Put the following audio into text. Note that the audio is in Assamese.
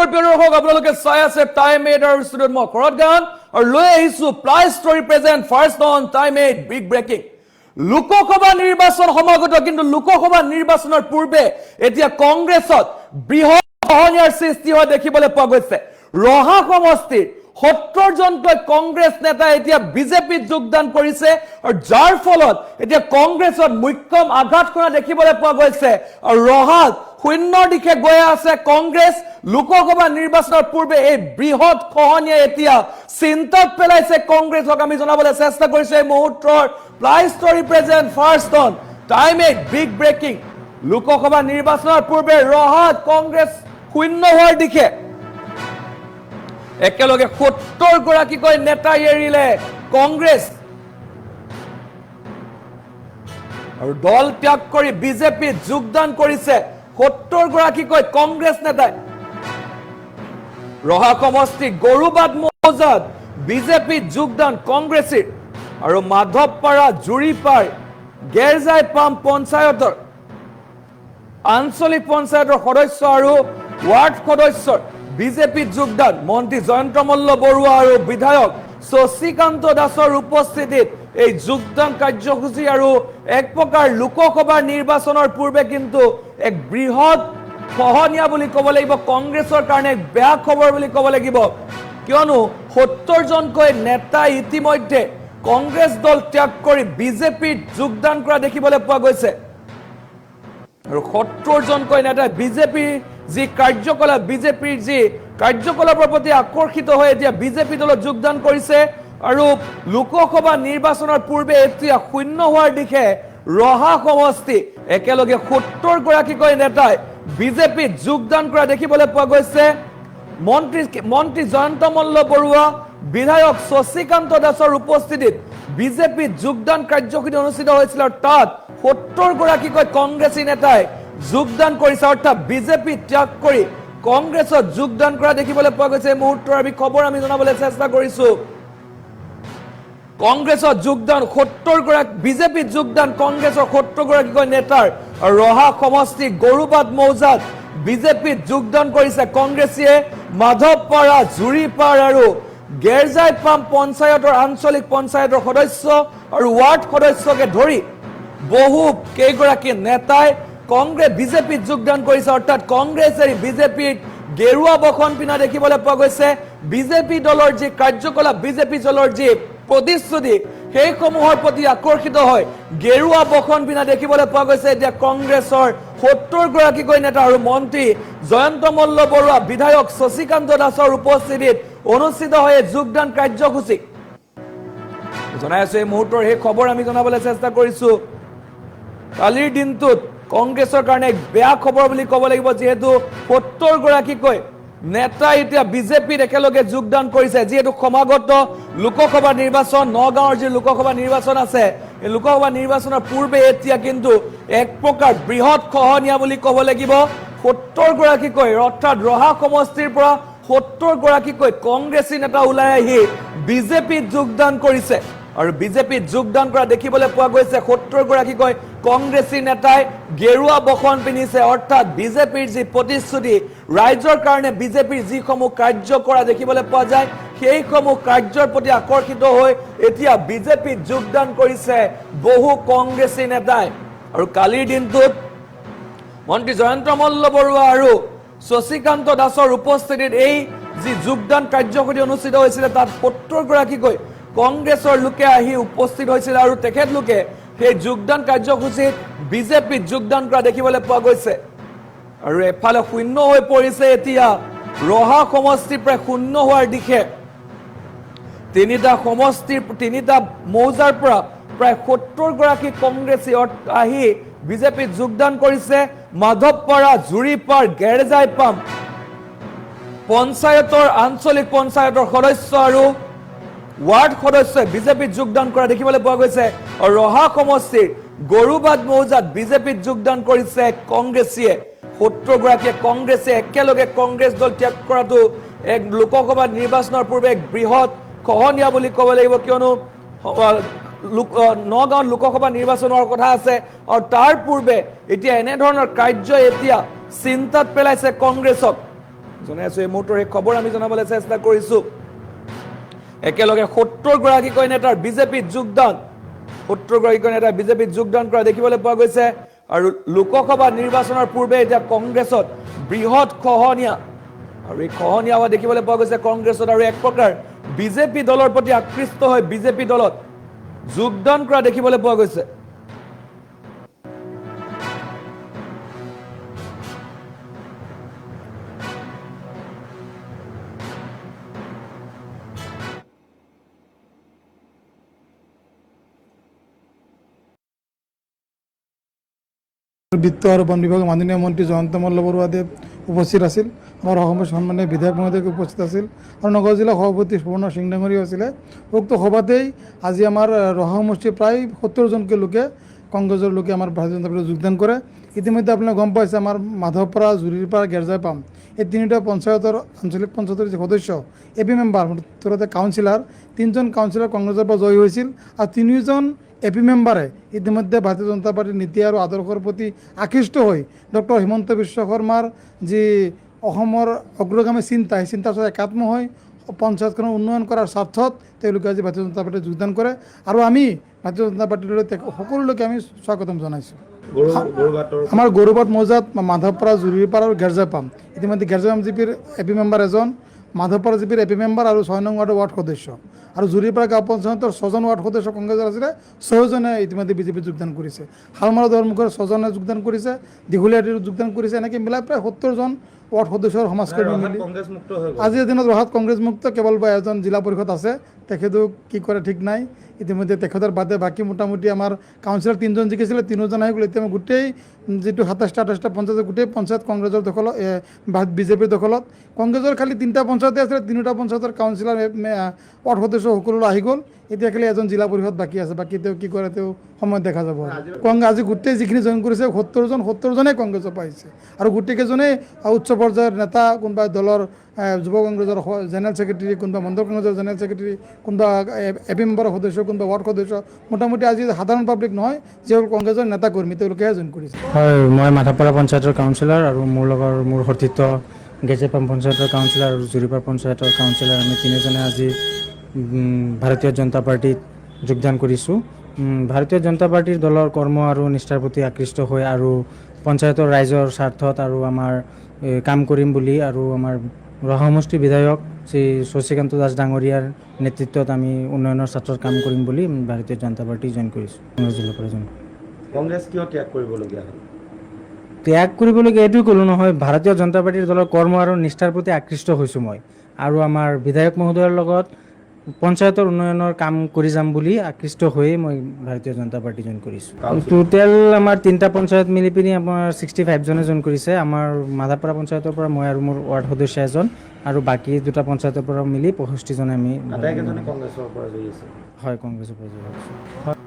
নমস্কাৰ প্ৰিয় দৰ্শক আপোনালোকে চাই আছে টাইম 8 আৰু ষ্টুডিঅ'ত মই কৰদ গান আৰু লৈ আহিছো ply story present first on time 8 big breaking Lok Sabha নিৰ্বাচন সমাগত কিন্তু লোকসভা নিৰ্বাচনৰ পূৰ্বে এতিয়া কংগ্ৰেছত বৃহৎ সহনীয়াৰ সৃষ্টি হোৱা দেখিবলৈ পোৱা গৈছে ৰহা সমষ্টিৰ 70 জনকৈ কংগ্ৰেছ নেতা এতিয়া বিজেপিত যোগদান কৰিছে আৰু যাৰ ফলত এতিয়া কংগ্ৰেছত মুখ্যম আঘাত কৰা দেখিবলৈ পোৱা গৈছে আৰু ৰহাত শূন্যৰ দিশে গৈ আছে কংগ্ৰেছ লোকসভা নিৰ্বাচনৰ পূৰ্বে এই বৃহৎ খহনীয়া এতিয়া চিন্তাত পেলাইছে কংগ্ৰেছক আমি জনাবলৈ চেষ্টা কৰিছো এই মুহূৰ্তৰ ply story present first on time 8 big breaking Lok Sabha নিৰ্বাচনৰ পূৰ্বে ৰহাত কংগ্ৰেছ শূন্য হোৱাৰ দিশে একেলগে 70 গৰাকীকৈ নেতা এৰিলে কংগ্ৰেছ আৰু দল ত্যাগ কৰি বিজেপিত যোগদান কৰিছে 70 গৰাকীকৈ কংগ্ৰেছ নেতাই ৰহা সমষ্টি গৰুবাদ মৌজাত বিজেপিত যোগদান কংগ্ৰেছীৰ আৰু মাধৱপাৰা জুৰিপাৰ গেৰজাই পাম পঞ্চায়তৰ আঞ্চলিক পঞ্চায়তৰ সদস্য আৰু ৱাৰ্ড সদস্যৰ বিজেপিত যোগদান মন্ত্ৰী জয়ন্ত মল্ল বৰুৱা আৰু বিধায়ক শশীকান্ত দাসৰ উপস্থিতিত এই যোগদান কাৰ্যসূচী আৰু এক প্ৰকাৰ লোকসভা নিৰ্বাচনৰ পূৰ্বে কিন্তু এক বৃহৎ খহনীয়া বুলি ক'ব লাগিব কংগ্ৰেছৰ কাৰণে বেয়া খবৰ বুলি ক'ব লাগিব কিয়নো 70 জনকৈ নেতা ইতিমধ্যে কংগ্ৰেছ দল ত্যাগ কৰি বিজেপিত যোগদান কৰা দেখিবলৈ পোৱা গৈছে আৰু 70 জনকৈ নেতা বিজেপি যি কাৰ্যকলাপ বিজেপিৰ যি কাৰ্যকলাপৰ প্ৰতি আকৰ্ষিত হৈ এতিয়া বিজেপি দলত যোগদান কৰিছে আৰু লোকসভা নিৰ্বাচনৰ পূৰ্বে এতিয়া শূন্য হোৱাৰ দিশে ৰহা সমষ্টি একেলগে 70 গৰাকীকৈ নেতাই বিজেপিত যোগদান কৰা দেখিবলৈ পোৱা গৈছে মন্ত্ৰী জয়ন্ত মল্ল বৰুৱা বিধায়ক শশীকান্ত দাসৰ উপস্থিতিত বিজেপিত যোগদান কাৰ্যসূচী অনুষ্ঠিত হৈছিল আৰু তাত 70 গৰাকীকৈ কংগ্ৰেছী নেতাই যোগদান কৰিছে অৰ্থাৎ বিজেপি ত্যাগ কৰি কংগ্ৰেছত যোগদান কৰা দেখিবলৈ পোৱা গৈছে এই মুহূৰ্তৰ আমি খবৰ আমি জনাবলৈ চেষ্টা কৰিছো কংগ্ৰেছত যোগদান 70 গৰাকী বিজেপিত যোগদান কংগ্ৰেছৰ 70 গৰাকীকৈ নেতাৰ ৰহা সমষ্টি গৰুবাদ মৌজাত বিজেপিত যোগদান কৰিছে কংগ্ৰেছীয়ে মাধৱপাৰা জুৰিপাৰ আৰু গেৰজাই পাম পঞ্চায়তৰ আঞ্চলিক পঞ্চায়তৰ সদস্য আৰু ৱাৰ্ড সদস্যকে ধৰি বহু কেইগৰাকী নেতাই কংগ্ৰেছ বিজেপিত যোগদান কৰিছে অৰ্থাৎ কংগ্ৰেছে বিজেপিত গেৰুৱা বখন পিনা দেখিবলৈ পোৱা গৈছে বিজেপি দলৰ যি কাৰ্যকলাপ বিজেপি দলৰ যি প্ৰতিশ্ৰুতি সেইসমূহৰ প্ৰতি আকৰ্ষিত হৈ গেৰুৱা বখন পিনা দেখিবলৈ পোৱা গৈছে এতিয়া কংগ্ৰেছৰ 70 গৰাকীকৈ নেতা আৰু মন্ত্ৰী জয়ন্ত মল্ল বৰুৱা বিধায়ক শশীকান্ত দাসৰ উপস্থিতিত অনুষ্ঠিত হৈ যোগদান কাৰ্যসূচী জনাই আছো এই মুহূৰ্তৰ সেই খবৰ আমি জনাবলৈ চেষ্টা কৰিছো কালিৰ দিনটোত কংগ্ৰেছৰ কাৰণে বেয়া খবৰ বুলি ক'ব লাগিব যেহেতু 70 গৰাকীকৈ নেতা এতিয়া বিজেপিত একেলগে যোগদান কৰিছে যেহেতু সমাগত লোকসভা নিৰ্বাচন নগাঁৱৰ যি লোকসভা নিৰ্বাচন আছে এই লোকসভা নিৰ্বাচনৰ পূৰ্বে এতিয়া কিন্তু এক প্ৰকাৰ বৃহৎ খহনীয়া বুলি ক'ব লাগিব 70 গৰাকীকৈ অৰ্থাৎ ৰহা সমষ্টিৰ পৰা 70 গৰাকীকৈ কংগ্ৰেছী নেতা ওলাই আহি বিজেপিত যোগদান কৰিছে আৰু বিজেপিত যোগদান কৰা দেখিবলৈ পোৱা গৈছে 70 গৰাকীকৈ কংগ্ৰেছী নেতাই গেৰুৱা বখন পিন্ধিছে অৰ্থাৎ বিজেপিৰ যি প্ৰতিশ্ৰুতি ৰাইজৰ কাৰণে বিজেপিৰ যিসমূহ কাৰ্য কৰা দেখিবলৈ পোৱা যায় সেইসমূহ কাৰ্যৰ প্ৰতি আকৰ্ষিত হৈ এতিয়া বিজেপিত যোগদান কৰিছে বহু কংগ্ৰেছী নেতাই আৰু কালিৰ দিনটোত মন্ত্ৰী জয়ন্ত মল্ল বৰুৱা আৰু শশীকান্ত দাসৰ উপস্থিতিত এই যি যোগদান কাৰ্যসূচী অনুষ্ঠিত হৈছিল তাত 70 গৰাকীকৈ কংগ্ৰেছৰ লোকে আহি উপস্থিত হৈছিল আৰু তেখেতলোকে সেই যোগদান কাৰ্যসূচীত বিজেপিত যোগদান কৰা দেখিবলৈ পোৱা গৈছে আৰু এফালে শূন্য হৈ পৰিছে এতিয়া ৰহা সমষ্টি প্ৰায় শূন্য হোৱাৰ দিশে তিনিটা মৌজাৰ পৰা প্ৰায় 70 গৰাকী কংগ্ৰেছী আহি বিজেপিত যোগদান কৰিছে মাধৱপাৰা জুৰিপাৰ গেৰজাই পাম পঞ্চায়তৰ আঞ্চলিক পঞ্চায়তৰ সদস্য আৰু ৱাৰ্ড সদস্যই বিজেপিত যোগদান কৰা দেখিবলৈ পোৱা গৈছে আৰু ৰহা সমষ্টিৰ গৰুবাদ মৌজাত বিজেপিত যোগদান কৰিছে কংগ্ৰেছীয়ে 70 গৰাকীয়ে কংগ্ৰেছে একেলগে কংগ্ৰেছ দল ত্যাগ কৰাটো এক লোকসভা নিৰ্বাচনৰ পূৰ্বে এক বৃহৎ খহনীয়া বুলি ক'ব লাগিব কিয়নো নগাঁৱত লোকসভা নিৰ্বাচনৰ কথা আছে আৰু তাৰ পূৰ্বে এতিয়া এনে ধৰণৰ কাৰ্য এতিয়া চিন্তাত পেলাইছে কংগ্ৰেছক জনাই আছো এই মুহূৰ্তৰ এই খবৰ আমি জনাবলৈ চেষ্টা কৰিছো একেলগে 70 গৰাকীকৈ নেতাৰ বিজেপিত যোগদান 70 গৰাকীকৈ নেতাৰ বিজেপিত যোগদান কৰা দেখিবলৈ পোৱা গৈছে আৰু লোকসভা নিৰ্বাচনৰ পূৰ্বে এতিয়া কংগ্ৰেছত বৃহৎ খহনীয়া আৰু এই খহনীয়া হোৱা দেখিবলৈ পোৱা গৈছে কংগ্ৰেছত আৰু এক প্ৰকাৰ বিজেপি দলৰ প্ৰতি আকৃষ্ট হৈ বিজেপি দলত যোগদান কৰা দেখিবলৈ পোৱা গৈছে বিত্ত আৰু বন বিভাগৰ মাননীয় মন্ত্ৰী জয়ন্ত মল্লবৰুৱাদেৱ উপস্থিত আছিল আমাৰ অসমৰ সন্মানীয় বিধায়ক মহোদয় উপস্থিত আছিল আৰু নগাঁও জিলা সভাপতি সুবৰ্ণ সিং ডাঙৰীয়া আছিলে উক্ত সভাতেই আজি আমাৰ ৰহা সমষ্টিৰ প্ৰায় 70জনকৈ লোকে কংগ্ৰেছৰ লোকে আমাৰ ভাৰতীয় জনতা পাৰ্টিত যোগদান কৰে ইতিমধ্যে আপোনালোকে গম পাইছে আমাৰ মাধৱপাৰা জুৰিৰপাৰা গেৰজাইপাম এই তিনিটা পঞ্চায়তৰ আঞ্চলিক পঞ্চায়তৰ যি সদস্য এপি মেম্বাৰ মুঠতে কাউন্সিলাৰ 3জন কাউন্সিলাৰ কংগ্ৰেছৰ পৰা জয়ী হৈছিল আৰু 3জন এপি মেম্বাৰে ইতিমধ্যে ভাৰতীয় জনতা পাৰ্টিৰ নীতি আৰু আদৰ্শৰ প্ৰতি আকৃষ্ট হৈ ডক্টৰ হিমন্ত বিশ্ব শৰ্মাৰ যি অসমৰ অগ্ৰগামী চিন্তা সেই চিন্তাৰ সৈতে একাত্ম হৈ পঞ্চায়তখনৰ উন্নয়ন কৰাৰ স্বাৰ্থত তেওঁলোকে আজি ভাৰতীয় জনতা পাৰ্টিত যোগদান কৰে আৰু আমি ভাৰতীয় জনতা পাৰ্টিৰ সকলোকে আমি স্বাগতম জনাইছোঁ আমাৰ গৌৰৱাত মৌজাত মাধৱপাৰা জুৰিৰপাৰা আৰু গেৰজাইপাম ইতিমধ্যে গেৰজাইপাম জিপিৰ এপি মেম্বাৰ এজন মাধৱপাৰা জিপিৰ এপি মেম্বাৰ আৰু 6 নং ৱাৰ্ডৰ ৱাৰ্ড সদস্য আৰু জুৰিৰপাৰা গাঁও পঞ্চায়তৰ 6জন ৱাৰ্ড সদস্য কংগ্ৰেছৰ আছিলে 6জনে ইতিমধ্যে বিজেপিত যোগদান কৰিছে শালমাৰা দৰমুখৰ 6জনে যোগদান কৰিছে দীঘলীয়াটিত যোগদান কৰিছে এনেকৈ মিলাই প্ৰায় 70জন ৱাৰ্ড সদস্যৰ সমাজকৰ্মী মিলি আজিৰ দিনত ৰহাত কংগ্ৰেছ মুক্ত কেৱল এজন জিলা পৰিষদ আছে তেখেতো কি কৰে ঠিক নাই ইতিমধ্যে তেখেতৰ বাদে বাকী মোটামুটি আমাৰ কাউন্সিলৰ 3জন জিকিছিলে 3জন আহি গ'ল এতিয়া গোটেই যিটো 27টা পঞ্চায়ত গোটেই পঞ্চায়ত কংগ্ৰেছৰ দখলত বিজেপিৰ দখলত কংগ্ৰেছৰ খালি 3টা পঞ্চায়তে আছিলে 3টা পঞ্চায়তৰ কাউন্সিলৰ ৱাৰ্ড সদস্য সকলোলৈ আহি গ'ল এতিয়া খালি এজন জিলা পৰিষদ বাকী আছে বাকী তেওঁ কি কৰে তেওঁ সময়ত দেখা যাব আজি গোটেই যিখিনি জইন কৰিছে 70জনে কংগ্ৰেছৰ পাইছে আৰু গোটেইকেইজনেই উচ্চ পৰ্যায়ৰ নেতা কোনোবা দলৰ যুৱ কংগ্ৰেছৰ জেনেৰেল ছেক্ৰেটাৰী কোনোবা মণ্ডল কংগ্ৰেছৰ জেনেৰেল ছেক্ৰেটাৰী কোনোবা এপি মেম্বাৰৰ সদস্য কোনোবা ৱাৰ্ড সদস্য মোটামুটি আজি সাধাৰণ পাব্লিক নহয় যিসকল কংগ্ৰেছৰ নেতা কৰ্মী তেওঁলোকেহে জইন কৰিছে হয় মই মাধৱপাৰা পঞ্চায়তৰ কাউন্সিলৰ আৰু মোৰ সতীৰ্থ গেৰজাইপাম পঞ্চায়তৰ কাউন্সিলৰ আৰু জুৰিপাৰা পঞ্চায়তৰ কাউন্সিলৰ আমি 3জনে আজি ভাৰতীয় জনতা পাৰ্টিত যোগদান কৰিছোঁ ভাৰতীয় জনতা পাৰ্টিৰ দলৰ কৰ্ম আৰু নিষ্ঠাৰ প্ৰতি আকৃষ্ট হৈ আৰু পঞ্চায়তৰ ৰাইজৰ স্বাৰ্থত আৰু আমাৰ কাম কৰিম বুলি আৰু আমাৰ ৰহা সমষ্টিৰ বিধায়ক শ্ৰী শশীকান্ত দাস ডাঙৰীয়াৰ নেতৃত্বত আমি উন্নয়নৰ স্বাৰ্থত কাম কৰিম বুলি ভাৰতীয় জনতা পাৰ্টি জইন কৰিছোঁ কংগ্ৰেছ জিলাৰ পৰা জইন কংগ্ৰেছ কিয় ত্যাগ কৰিবলগীয়া হ'ল ত্যাগ কৰিবলগীয়া এইটোৱে ক'লোঁ নহয় ভাৰতীয় জনতা পাৰ্টিৰ দলৰ কৰ্ম আৰু নিষ্ঠাৰ প্ৰতি আকৃষ্ট হৈছোঁ মই আৰু আমাৰ বিধায়ক মহোদয়ৰ লগত পঞ্চায়তৰ উন্নয়নৰ কাম কৰি যাম বুলি আকৃষ্ট হৈয়ে মই ভাৰতীয় জনতা পাৰ্টি জইন কৰিছোঁ টোটেল আমাৰ 3টা পঞ্চায়ত মিলি পিনি আমাৰ 65জনে জইন কৰিছে আমাৰ মাধৱপাৰা পঞ্চায়তৰ পৰা মই আৰু মোৰ ৱাৰ্ড সদস্য এজন আৰু বাকী 2টা পঞ্চায়তৰ পৰা মিলি 65জনে আমি আটাইকেইজনে কংগ্ৰেছৰ পৰা জড়িত আছে হয় কংগ্ৰেছৰ পৰা জড়িত